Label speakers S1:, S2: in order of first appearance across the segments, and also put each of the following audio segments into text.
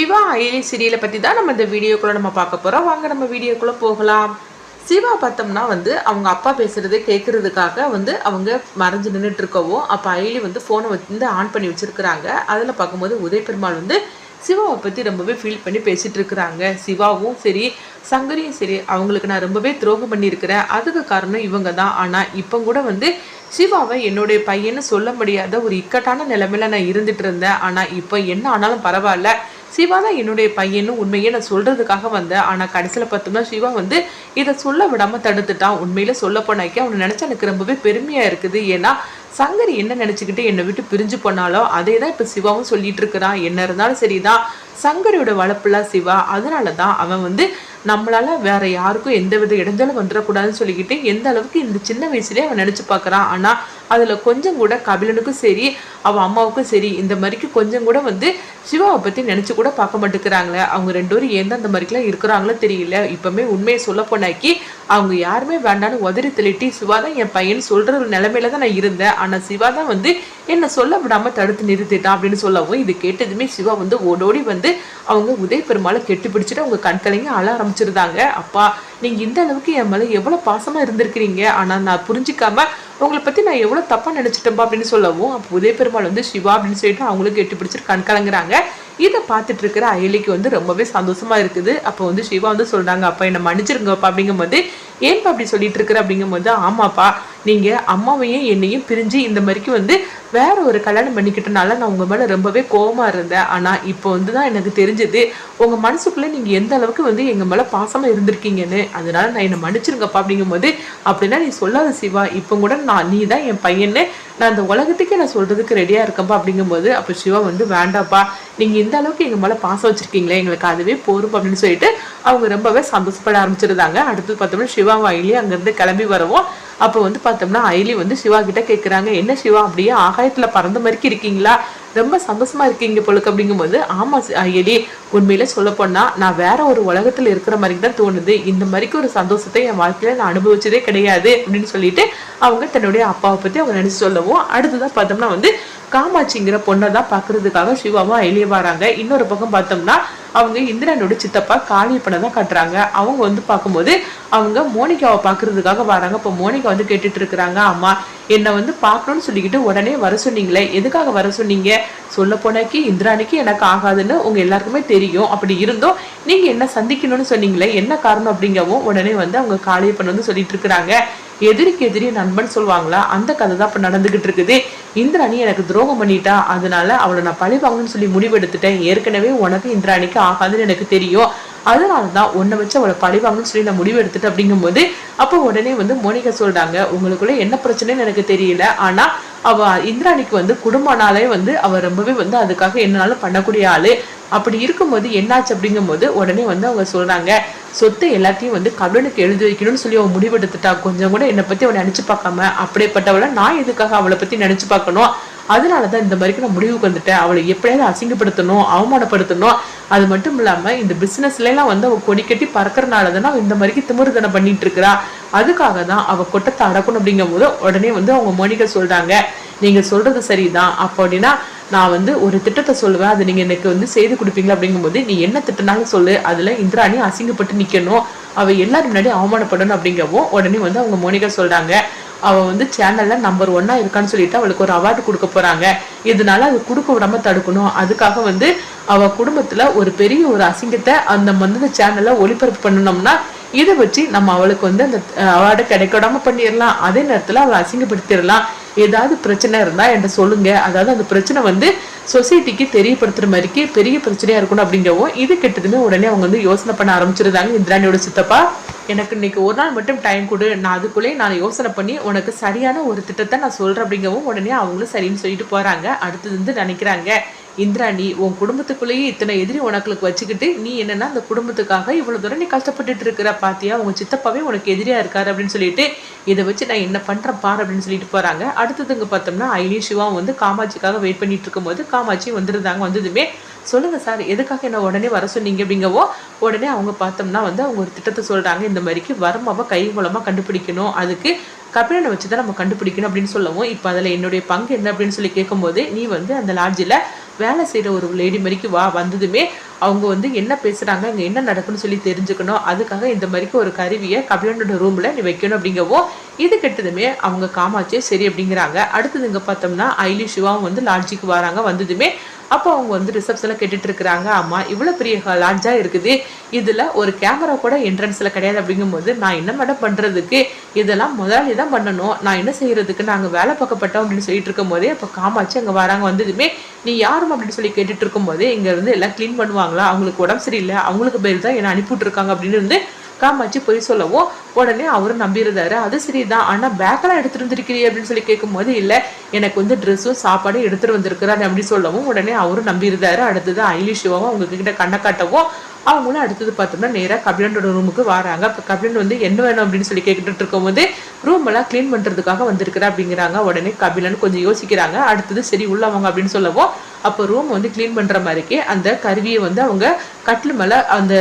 S1: சிவா அயலி சீரியலை பற்றி தான் நம்ம இந்த வீடியோக்குள்ளே நம்ம பார்க்க போகிறோம். வாங்க நம்ம வீடியோக்குள்ளே போகலாம். சிவா பார்த்தோம்னா அவங்க அப்பா பேசுறது கேட்கறதுக்காக அவங்க மறைஞ்சு நின்றுட்டு இருக்கவும், அப்போ அயலி ஃபோனை ஆன் பண்ணி வச்சிருக்கிறாங்க. அதில் பார்க்கும்போது உதய பெருமாள் சிவாவை பற்றி ரொம்பவே ஃபீல் பண்ணி பேசிகிட்டு இருக்கிறாங்க. சிவாவும் சரி சங்கரியும் சரி அவங்களுக்கு நான் ரொம்பவே துரோகம் பண்ணியிருக்கிறேன், அதுக்கு காரணம் இவங்க தான். ஆனால் இப்போ கூட சிவாவை என்னுடைய பையன்னு சொல்ல முடியாத ஒரு இக்கட்டான நிலைமையில நான் இருந்துட்டு இருந்தேன். ஆனால் இப்போ என்ன ஆனாலும் பரவாயில்ல, சிவா தான் என்னுடைய பையன்னு உண்மையே நான் சொல்றதுக்காக வந்தேன். ஆனால் கடைசியில் பார்த்தோம்னா சிவா இதை சொல்ல விடாமல் தடுத்துட்டான். உண்மையில சொல்ல போனாக்கி அவனை நினச்சா எனக்கு ரொம்பவே பெருமையாக இருக்குது. ஏன்னா சங்கரி என்ன நினச்சிக்கிட்டு என்னை விட்டு பிரிஞ்சு போனாலோ அதே தான் இப்போ சிவாவும் சொல்லிட்டு இருக்கிறான். என்ன இருந்தாலும் சரிதான், சங்கரியோட வளர்ப்புல சிவா, அதனால தான் அவன் நம்மளால வேற யாருக்கும் எந்த வித இடைஞ்சலும் வந்துடக்கூடாதுன்னு சொல்லிக்கிட்டு எந்த அளவுக்கு இந்த சின்ன வயசுலேயே அவன் நினச்சி பார்க்குறான். ஆனால் அதில் கொஞ்சம் கூட கபிலனுக்கும் சரி அவன் அம்மாவுக்கும் சரி இந்த மாதிரிக்கு கொஞ்சம் கூட சிவாவை பற்றி நினச்சி கூட பார்க்க மாட்டேங்கிறாங்களே. அவங்க ரெண்டு பேரும் ஏன் அந்த மாதிரிக்கெலாம் இருக்கிறாங்களோ தெரியல. இப்போமே உண்மையை சொல்ல போனாக்கி அவங்க யாருமே வேண்டான்னு உதறி தள்ளிட்டு சிவா தான் என் பையன் சொல்கிற ஒரு நிலைமையில தான் நான் இருந்தேன். ஆனால் சிவா தான் என்னை சொல்ல விடாமல் தடுத்து நிறுத்திட்டான் அப்படின்னு சொல்லவும், இது கேட்டதுமே சிவா ஓடோடி அவங்க உதய பெருமாளை கெட்டி பிடிச்சிட்டு அவங்க கண்கலைங்க அழ ஆரம்பிச்சிருந்தாங்க. அப்பா, நீங்கள் இந்த அளவுக்கு என் மேலே எவ்வளோ பாசமாக இருந்திருக்கிறீங்க, ஆனால் நான் புரிஞ்சிக்காம உங்களை பற்றி நான் எவ்வளோ தப்பாக நினச்சிட்டேன்ப்பா அப்படின்னு சொல்லவும், அப்போ உதய பெருமாள் சிவா அப்படின்னு சொல்லிட்டு அவங்களுக்கு கெட்டி பிடிச்சிட்டு கண்கலங்குறாங்க. இதை பார்த்துட்டு இருக்கிற அயலிக்கு ரொம்பவே சந்தோஷமா இருக்குது. அப்போ சிவா சொல்றாங்க, அப்பா என்னை மன்னிச்சிருங்கப்பா அப்படிங்கும்போது, ஏன்பா அப்படி சொல்லிட்டு இருக்கிற அப்படிங்கும்போது, ஆமாப்பா நீங்க அம்மாவையும் என்னையும் பிரிஞ்சு இந்த மாதிரிக்கு வேற ஒரு கல்யாணம் பண்ணிக்கிட்டனால நான் உங்க மேல ரொம்பவே கோபமா இருந்தேன். ஆனா இப்போ தான் எனக்கு தெரிஞ்சது உங்க மனசுக்குள்ள நீங்க எந்த அளவுக்கு எங்க மேல பாசமா இருந்திருக்கீங்கன்னு. அதனால நான் என்னை மன்னிச்சிருங்கப்பா அப்படிங்கும்போது, அப்படின்னா நீ சொல்லாத சிவா, இப்போ கூட நீ தான் என் பையன்னு நான் அந்த உலகத்துக்கே நான் சொல்றதுக்கு ரெடியா இருக்கேன்ப்பா அப்படிங்கும்போது, அப்போ சிவா வேண்டாப்பா, நீங்க இந்த அளவுக்கு எங்க மேல பாசம் வச்சிருக்கீங்களே, எங்களுக்கு அதுவே போரும் அப்படின்னு சொல்லிட்டு அவங்க ரொம்பவே சந்தோஷப்பட ஆரம்பிச்சிருந்தாங்க. அடுத்து பார்த்தோம்னா சிவாவும் அயலி அங்கிருந்து கிளம்பி வரவும், அப்போ பார்த்தோம்னா அயலி சிவா கிட்ட கேட்குறாங்க, என்ன சிவா அப்படியே ஆகாயத்துல பறந்த மாதிரி இருக்கீங்களா, ரொம்ப சந்தோஷமா இருக்கீங்க பொழுக்கு அப்படிங்கும்போது, ஆமா அயலி, உண்மையில சொல்ல போனா நான் வேற ஒரு உலகத்துல இருக்கிற மாதிரி தான் தோணுது. இந்த மாதிரிக்கு ஒரு சந்தோஷத்தை என் வாழ்க்கையில நான் அனுபவிச்சதே கிடையாது அப்படின்னு சொல்லிட்டு அவங்க தன்னுடைய அப்பாவை பத்தி அவங்க நினைச்சு சொல்லவும், அடுத்துதான் பார்த்தோம்னா காமாட்சிங்கிற பொண்ணை தான் பாக்குறதுக்காக சிவாவும் அயலிய வராங்க. இன்னொரு பக்கம் பார்த்தோம்னா அவங்க இந்திரனோட சித்தப்பா காளியப்பனை தான் கட்டுறாங்க. அவங்க பார்க்கும்போது அவங்க மோனிகாவை பாக்குறதுக்காக வராங்க. இப்போ மோனிகா கேட்டுட்டு இருக்கிறாங்க, அம்மா என்னை பார்க்கணும்னு சொல்லிக்கிட்டு உடனே வர சொன்னீங்களே, எதுக்காக வர சொன்னீங்க? சொல்ல போனாக்கி இந்திராணிக்கு எனக்கு ஆகாதுன்னு உங்க எல்லாருக்குமே தெரியும். அப்படி இருந்தோம் நீங்க என்ன சந்திக்கணும்னு சொன்னீங்களே, என்ன காரணம் அப்படிங்கவும் உடனே அவங்க காளியப்பன் சொல்லிட்டு இருக்கிறாங்க, எதிரிக்கு எதிரி நண்பன் சொல்லுவாங்களா, அந்த கதை தான் இப்ப நடந்துகிட்டு இருக்குது. இந்திராணி எனக்கு துரோகம் பண்ணிட்டா, அதனால அவளை நான் பழி வாங்கணும்னு சொல்லி முடிவெடுத்துட்டேன். ஏற்கனவே உனக்கு இந்திராணிக்கு ஆகாதுன்னு எனக்கு தெரியும், அதனாலதான் உன்னை வச்சு அவளை பழி வாங்கணும்னு சொல்லி நான் முடிவெடுத்துட்டேன் அப்படிங்கும்போது, அப்போ உடனே மோனிகா சொல்றாங்க, உங்களுக்குள்ள என்ன பிரச்சனைன்னு எனக்கு தெரியல, ஆனா அவ இந்திராணிக்கு குடும்பனாலே அவ ரொம்பவே அதுக்காக என்னாலும் பண்ணக்கூடிய ஆளு. அப்படி இருக்கும்போது என்னாச்சு அப்படிங்கும்போது உடனே அவங்க சொல்றாங்க, சொத்து எல்லாத்தையும் கபிலனுக்கு எழுதி வைக்கணும்னு சொல்லி அவன் முடிவெடுத்துட்டா, கொஞ்சம் கூட என்னை பத்தி அவளை நினைச்சு பார்க்காம, அப்படிப்பட்டவளை நான் எதுக்காக அவளை பத்தி நினைச்சு பார்க்கணும், அதனாலதான் இந்த மாதிரிக்கு நான் முடிவுக்கு வந்துட்டேன், அவளை எப்படியாவது அசிங்கப்படுத்தணும், அவமானப்படுத்தணும். அது மட்டும் இல்லாம இந்த பிசினஸ்ல எல்லாம் அவ கொடி கட்டி பறக்கறனாலதானே இந்த மாதிரிக்கு திமிருதனை பண்ணிட்டு இருக்கிறா, அதுக்காக தான் அவ கொட்டத்தை அடக்கணும் அப்படிங்கும் போது உடனே அவங்க மோனிகா சொல்றாங்க, நீங்க சொல்றது சரிதான், அப்படின்னா நான் ஒரு திட்டத்தை சொல்லுவேன், அதை நீங்க எனக்கு செய்து கொடுப்பீங்களா அப்படிங்கும்போது, நீ என்ன திட்டனாலும் சொல்லு, அதுல இந்திராணி அசிங்கப்பட்டு நிக்கணும், அவ எல்லாரும் முன்னாடி அவமானப்படணும் அப்படிங்கவும் உடனே அவங்க மோனிகா சொல்றாங்க, அவ சேனல்ல நம்பர் 1 இருக்கான்னு சொல்லிட்டு அவளுக்கு ஒரு அவார்டு கொடுக்க போறாங்க, இதனால அது கொடுக்க விடாம தடுக்கணும், அதுக்காக அவ குடும்பத்துல ஒரு பெரிய ஒரு அசிங்கத்தை அந்த சேனல்ல ஒளிபரப்பு பண்ணணும்னா இதை வச்சு நம்ம அவளுக்கு அந்த அவார்டை கிடைக்காம பண்ணிடலாம், அதே நேரத்துல அவளை அசிங்கப்படுத்திடலாம், ஏதாவது பிரச்சனை இருந்தா என்கிட்ட சொல்லுங்க, அதாவது அந்த பிரச்சனை சொசைட்டிக்கு தெரியப்படுத்துற மாதிரிக்கு பெரிய பிரச்சனையா இருக்கணும் அப்படிங்கவும், இது கெட்டதுமே உடனே அவங்க யோசனை பண்ண ஆரம்பிச்சிருந்தாங்க. இந்திராணியோட சித்தப்பா, எனக்கு இன்னைக்கு ஒரு நாள் மட்டும் டைம் கொடு, நான் அதுக்குள்ளே நான் யோசனை பண்ணி உனக்கு சரியான ஒரு திட்டத்தை நான் சொல்றேன் அப்படிங்கவும் உடனே அவங்களும் சரின்னு சொல்லிட்டு போறாங்க. அடுத்தது நினைக்கிறாங்க, இந்திராணி உன் குடும்பத்துக்குள்ளேயே இத்தனை எதிரி உனக்கு வச்சுக்கிட்டு நீ என்னன்னா அந்த குடும்பத்துக்காக இவ்வளவு தூரம் நீ கஷ்டப்பட்டுட்டு இருக்கிற பாத்தியா, உங்க சித்தப்பாவே உனக்கு எதிரியா இருக்காரு அப்படின்னு சொல்லிட்டு இதை வச்சு நான் என்ன பண்றேன் பாரு அப்படின்னு சொல்லிட்டு போறாங்க. அடுத்ததுங்க பார்த்தோம்னா அயலி சிவா காமாட்சிக்காக வெயிட் பண்ணிட்டு இருக்கும் போது காமாட்சி வந்துருந்தாங்க. வந்ததுமே, சொல்லுங்க சார், எதுக்காக என்ன உடனே வர சொன்னீங்க அப்படிங்கவோ உடனே அவங்க பார்த்தோம்னா அவங்க ஒரு திட்டத்தை சொல்றாங்க, இந்த மாதிரிக்கு வரமாவை கை மூலமா கண்டுபிடிக்கணும், அதுக்கு கபிலனை வச்சுதான் நம்ம கண்டுபிடிக்கணும் அப்படின்னு சொல்லவும், இப்போ அதில் என்னுடைய பங்கு என்ன அப்படின்னு சொல்லி கேட்கும்போது, நீ அந்த லாட்ஜில் வேலை செய்கிற ஒரு லேடி மாதிரிக்கு வா, வந்ததுமே அவங்க வந்து என்ன பேசுறாங்க, அங்க என்ன நடக்குன்னு சொல்லி தெரிஞ்சுக்கணும். அதுக்காக இந்த மாதிரிக்கு ஒரு கருவியை கபிலனோட ரூம்ல நீ வைக்கணும் அப்படிங்கவும் இது கெட்டதுமே அவங்க காமாட்சியே சரி அப்படிங்கிறாங்க. அடுத்தது இங்க பார்த்தோம்னா ஐலி சிவாவும் வந்து லாட்ஜுக்கு வராங்க. வந்ததுமே அப்போ அவங்க வந்து ரிசப்ஷன்ல கேட்டுட்டு இருக்கிறாங்க, ஆமா இவ்வளவு பெரிய லாட்ஜா இருக்குது, இதுல ஒரு கேமரா கூட என்ட்ரன்ஸ்ல கிடையாது அப்படிங்கும்போது நான் என்ன மேடம் பண்றதுக்கு, இதெல்லாம் முதலாளி தான் பண்ணணும், நான் என்ன செய்யறதுக்கு, நாங்க வேலை பார்க்கப்பட்டோம் அப்படின்னு சொல்லிட்டு இருக்கும் போதே அப்போ காமாட்சி அங்க வராங்க. வந்ததுமே நீ யாரும் அப்படின்னு சொல்லி கேட்டுட்டு இருக்கும் போதே இங்க இருந்து எல்லாம் கிளீன் பண்ணுவாங்களா, அவங்களுக்கு உடம்பு சரியில்லை, அவங்களுக்கு பேர் தான் என்ன அனுப்பிவிட்டு இருக்காங்க அப்படின்னு வந்து காமாட்சி போய் சொல்லவும் உடனே அவரும் நம்பியிருந்தாரு. அது சரிதான், ஆனா பேக்கெல்லாம் எடுத்துட்டு வந்திருக்கிறீ அப்படின்னு சொல்லி கேட்கும் போது இல்ல எனக்கு வந்து ட்ரெஸ்ஸும் சாப்பாடும் எடுத்துட்டு வந்திருக்கிறாரு அப்படின்னு சொல்லவும் உடனே அவரும் நம்பியிருந்தாரு. அடுத்தது ஐலி சிவாவும் அவங்க கிட்ட கண்ணை காட்டவும் அவங்களும் அடுத்தது பார்த்தோம்னா நேராக கபிலனோட ரூமுக்கு வராங்க. அப்போ கபிலன் வந்து என்ன வேணும் அப்படின்னு சொல்லி கேட்டுட்டு இருக்கும் போது ரூம் எல்லாம் கிளீன் பண்றதுக்காக வந்திருக்கிற அப்படிங்கிறாங்க. உடனே கபிலன் கொஞ்சம் யோசிக்கிறாங்க. அடுத்தது சரி உள்ளவங்க அப்படின்னு சொல்லவும் அப்போ ரூம் வந்து கிளீன் பண்ற மாதிரிக்கே அந்த கருவியை வந்து அவங்க கட்டில் மேல அந்த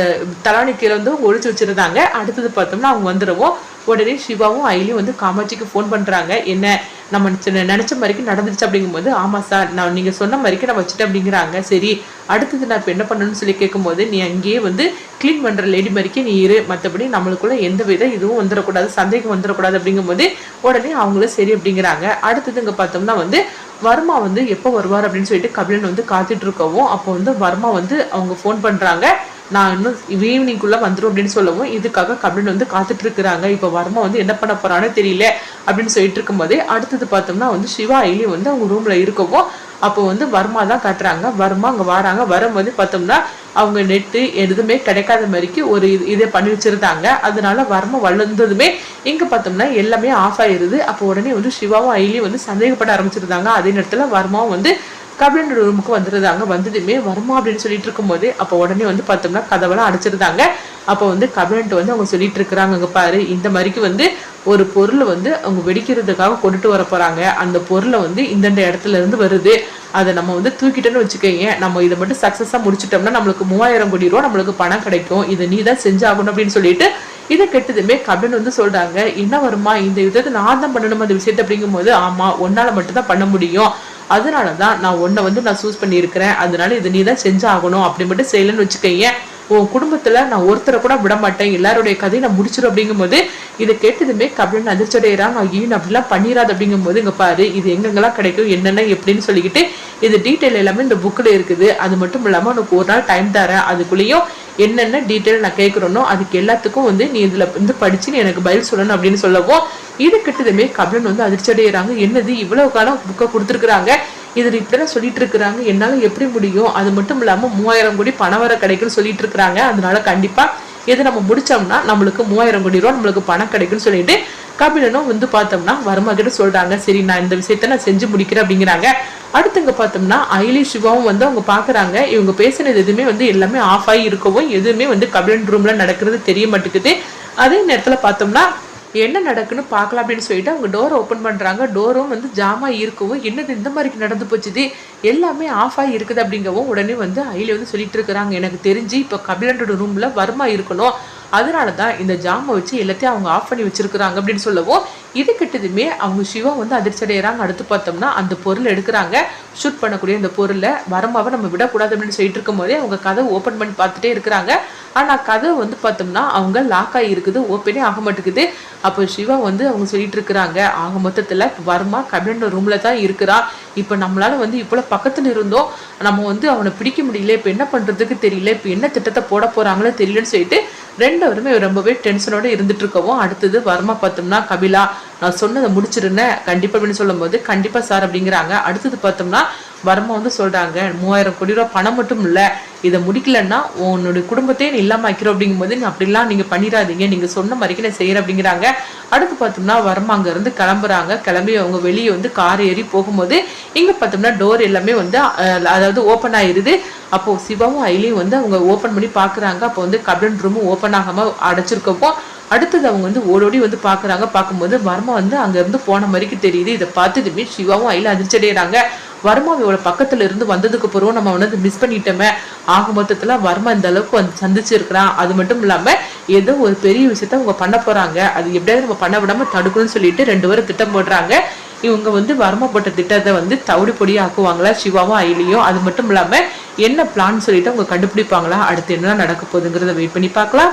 S1: தலாணி கீழே வந்து ஒழிச்சு வச்சிருந்தாங்க. அடுத்தது பார்த்தோம்னா அவங்க வந்துடுவோம். உடனே சிவாவும் ஐலியும் வந்து காமாட்சிக்கு ஃபோன் பண்றாங்க, என்ன நம்ம நினைச்ச மாதிரிக்கு நடந்துச்சு அப்படிங்கும்போது ஆமா சார் நான் நீங்க சொன்ன மாதிரிக்கு நான் வச்சுட்டேன் அப்படிங்கிறாங்க. சரி அடுத்தது நான் இப்போ என்ன பண்ணணும்னு சொல்லி கேட்கும்போது நீ அங்கேயே வந்து கிளீன் பண்ற லேடி மாதிரிக்கே நீ இரு, மற்றபடி நம்மளுக்குள்ள எந்த வித இதுவும் வந்துடக்கூடாது, சந்தேகம் வந்துடக்கூடாது அப்படிங்கும்போது உடனே அவங்களும் சரி அப்படிங்கிறாங்க. அடுத்தது இங்க பார்த்தோம்னா வந்து வர்மா வந்து எப்போ வருவார் அப்படின்னு சொல்லிட்டு கபிலன் வந்து காத்துட்டு இருக்கவும் அப்போ வந்து வர்மா வந்து அவங்க ஃபோன் பண்றாங்க, நான் இன்னும் ஈவினிங்குள்ள வந்துடும் அப்படின்னு சொல்லவும் இதுக்காக கபிலன் வந்து காத்துட்டு இருக்கிறாங்க. இப்போ வர்மா வந்து என்ன பண்ண போறான்னு தெரியல அப்படின்னு சொல்லிட்டு இருக்கும்போதே அடுத்தது பார்த்தோம்னா வந்து சிவா ஐலி வந்து அவங்க ரூம்ல இருக்கவும் அப்போ வந்து வர்மா தான் காட்டுறாங்க. வர்மா அங்க வராங்க. வரும்போது பார்த்தோம்னா அவங்க நெட்டு எதுவுமே கிடைக்காத மாதிரிக்கு ஒரு இதை பண்ணி வச்சிருந்தாங்க. அதனால வர்மா வளர்ந்ததுமே இங்க பார்த்தோம்னா எல்லாமே ஆஃப் ஆயிருது. அப்போ உடனே வந்து சிவாவும் ஐலியும் வந்து சந்தேகப்பட ஆரம்பிச்சிருந்தாங்க. அதே நேரத்துல வர்மாவும் வந்து கபிலனோட ரூமுக்கு வந்துருந்தாங்க. வந்ததுமே வர்மா அப்படின்னு சொல்லிட்டு இருக்கும் போது அப்போ உடனே வந்து பார்த்தோம்னா கதவெல்லாம் அடைச்சிருந்தாங்க. அப்போ வந்து கபிலன்ட்டு வந்து அவங்க சொல்லிட்டு இருக்கிறாங்க, அங்க பாரு இந்த மாதிரிக்கு வந்து ஒரு பொருளை வந்து அவங்க வெடிக்கிறதுக்காக கொண்டுட்டு வர போறாங்க, அந்த பொருளை வந்து இந்தந்த இடத்துல இருந்து வருது, அதை நம்ம வந்து தூக்கிட்டோன்னு வச்சுக்கோங்க, நம்ம இதை மட்டும் சக்சஸா முடிச்சிட்டோம்னா நம்மளுக்கு 3000 கோடி ரூபா நம்மளுக்கு பணம் கிடைக்கும், இதை நீ தான் செஞ்சாகணும் அப்படின்னு சொல்லிட்டு இதை கெட்டதுமே கபிலன் வந்து சொல்றாங்க, என்ன வருமா இந்த விதத்தை நான் தான் பண்ணணுமா அந்த விஷயத்தை அப்படிங்கும் போது ஆமா உன்னால மட்டும் தான் பண்ண முடியும், அதனாலதான் நான் உன்னை வந்து நான் சூஸ் பண்ணி இருக்கிறேன், அதனால இது நீ தான் செஞ்சாகணும், அப்படி மட்டும் செய்யலன்னு வச்சுக்கோங்க உன் குடும்பத்துல நான் ஒருத்தரை கூட விட மாட்டேன், எல்லாருடைய கதையை நான் முடிச்சிடும் அப்படிங்கும் போது இதை கேட்டதுமே கபிலன் அதிர்ச்சடைகிறாங்க. ஐயோ அப்படிலாம் பண்ணிடாது அப்படிங்கும் போது இங்க பாரு இது எங்கெங்கெல்லாம் கிடைக்கும் என்னென்ன எப்படின்னு சொல்லிக்கிட்டு இது டீட்டெயில் எல்லாமே இந்த புக்கில் இருக்குது, அது மட்டும் இல்லாம உனக்கு ஒரு நாள் டைம் தரேன், அதுக்குள்ளேயும் என்னென்ன டீட்டெயில் நான் கேட்கறனோ அதுக்கு எல்லாத்துக்கும் வந்து நீ இதுல வந்து படிச்சு நீ எனக்கு பதில் சொல்லணும் அப்படின்னு சொல்லவும் இது கிட்டதுமே கபிலன் வந்து அதிர்ச்சி அடைகிறாங்க. என்னது இவ்வளவு காலம் புக்கை கொடுத்துருக்குறாங்க, இதில் இப்படிதான் சொல்லிட்டு இருக்கிறாங்க, என்னால எப்படி முடியும், அது மட்டும் இல்லாம 3000 கோடி பணம் வர கிடைக்குன்னு சொல்லிட்டு இருக்கிறாங்க, அதனால கண்டிப்பா இதை நம்ம முடிச்சோம்னா நம்மளுக்கு 3000 கோடி ரூபா நம்மளுக்கு பணம் கிடைக்குன்னு சொல்லிட்டு கபிலனும் வந்து பார்த்தோம்னா வர்மா கிட்ட சொல்றாங்க, சரி நான் இந்த விஷயத்த நான் செஞ்சு முடிக்கிறேன் அப்படிங்கிறாங்க. அடுத்தவங்க பார்த்தோம்னா ஐலி சிவாவும் வந்து அவங்க பாக்குறாங்க, இவங்க பேசுனது எதுவுமே வந்து எல்லாமே ஆஃப் ஆகி இருக்கவும் எதுவுமே வந்து கபிலன் ரூம்ல நடக்கிறது தெரிய மாட்டேங்குது. அதே நேரத்துல பார்த்தோம்னா என்ன நடக்குன்னு பார்க்கலாம் அப்படின்னு சொல்லிட்டு அவங்க டோரை ஓப்பன் பண்றாங்க. டோரும் வந்து ஜாமா இருக்கவும் என்னது இந்த மாதிரி நடந்து போச்சுது எல்லாமே ஆஃப் ஆகி இருக்குது அப்படிங்கவும் உடனே வந்து ஐலி வந்து சொல்லிட்டு இருக்கிறாங்க, எனக்கு தெரிஞ்சு இப்போ கபிலனோட ரூம்ல வர்மா இருக்கணும், அதனாலதான் இந்த ஜாமை வச்சு எல்லாத்தையும் அவங்க ஆஃப் பண்ணி வச்சிருக்கிறாங்க அப்படின்னு சொல்லவும் இது கிட்டதுமே அவங்க சிவா வந்து அதிர்ச்சி அடைகிறாங்க. அடுத்து பார்த்தோம்னா அந்த பொருள் எடுக்கிறாங்க, ஷூட் பண்ணக்கூடிய இந்த பொருளை வரமாவை நம்ம விடக்கூடாது அப்படின்னு சொல்லிட்டு இருக்கும் போதே அவங்க கதை ஓப்பன் பண்ணி பார்த்துட்டே இருக்கிறாங்க. ஆனா கதை வந்து பார்த்தோம்னா அவங்க லாக் ஆகி இருக்குது, ஓப்பனே ஆக மாட்டேங்குது. அப்போ சிவா வந்து அவங்க சொல்லிட்டு இருக்கிறாங்க, ஆக மொத்தத்துல வர்மா கபிலன் ரூம்ல தான் இருக்கிறா, இப்ப நம்மளால வந்து இவ்வளவு பக்கத்துல இருந்தோம் நம்ம வந்து அவனை பிடிக்க முடியல, இப்ப என்ன பண்றதுக்கு தெரியல, இப்ப என்ன திட்டத்தை போட போறாங்களோ தெரியலன்னு சொல்லிட்டு ரெண்டவருமே ரொம்பவே டென்ஷனோட இருந்துட்டு இருக்கவும் அடுத்தது வர்மா பார்த்தோம்னா கபிலா நான் சொன்னதை முடிச்சிருந்தேன் கண்டிப்பா அப்படின்னு சொல்லும் போது கண்டிப்பா சார் அப்படிங்கிறாங்க. அடுத்தது பார்த்தோம்னா வர்மா வந்து சொல்றாங்க, 3000 கோடி ரூபாய் பணம் மட்டும் இல்ல, இதை முடிக்கலன்னா உன்னுடைய குடும்பத்தையே இல்லாம வைக்கிறோம் அப்படிங்கும் போது அப்படிலாம் நீங்க பண்ணிடாதீங்க, நீங்க சொன்ன மாதிரிக்கு நான் செய்யறேன் அப்படிங்கிறாங்க. அடுத்து பார்த்தோம்னா வர்மா அங்க இருந்து கிளம்புறாங்க. கிளம்பி அவங்க வெளியே வந்து கார் ஏறி போகும்போது இங்க பார்த்தோம்னா டோர் எல்லாமே வந்து அதாவது ஓப்பன் ஆயிருது. அப்போ சிவாவும் ஐலியும் வந்து அவங்க ஓப்பன் பண்ணி பாக்குறாங்க. அப்போ வந்து கபிலன் ரூமும் ஓப்பன் ஆகாம அடைச்சிருக்கப்போ அடுத்தது அவங்க வந்து ஓடோடி வந்து பாக்குறாங்க. பார்க்கும்போது வர்மா வந்து அங்க இருந்து போன மாதிரிக்கு தெரியுது. இதை பார்த்ததுமே சிவாவும் ஐல அதிர்ச்சி அடைகிறாங்க. வர்மா இவ்வளவு பக்கத்துல இருந்து வந்ததுக்கு பிறகு நம்ம வந்து மிஸ் பண்ணிட்டோமே, ஆக மொத்தத்துல வர்மா இந்த அளவுக்கு வந்து சந்திச்சு இருக்கிறான், அது மட்டும் இல்லாம ஏதோ ஒரு பெரிய விஷயத்த அவங்க பண்ண போறாங்க, அது எப்படியாவது நம்ம பண்ண விடாம தடுக்கணும்னு சொல்லிட்டு 2 பேரும் திட்டம் போடுறாங்க. இவங்க வந்து வர்மப்பட்ட திட்டத்தை வந்து தவிடு பொடி ஆக்குவாங்களா சிவாவும் அயலியும், அது மட்டும் இல்லாம என்ன பிளான் சொல்லிட்டு அவங்க கண்டுபிடிப்பாங்களா, அடுத்து என்ன நடக்க போகுதுங்கிறத வெயிட் பண்ணி பார்க்கலாம்.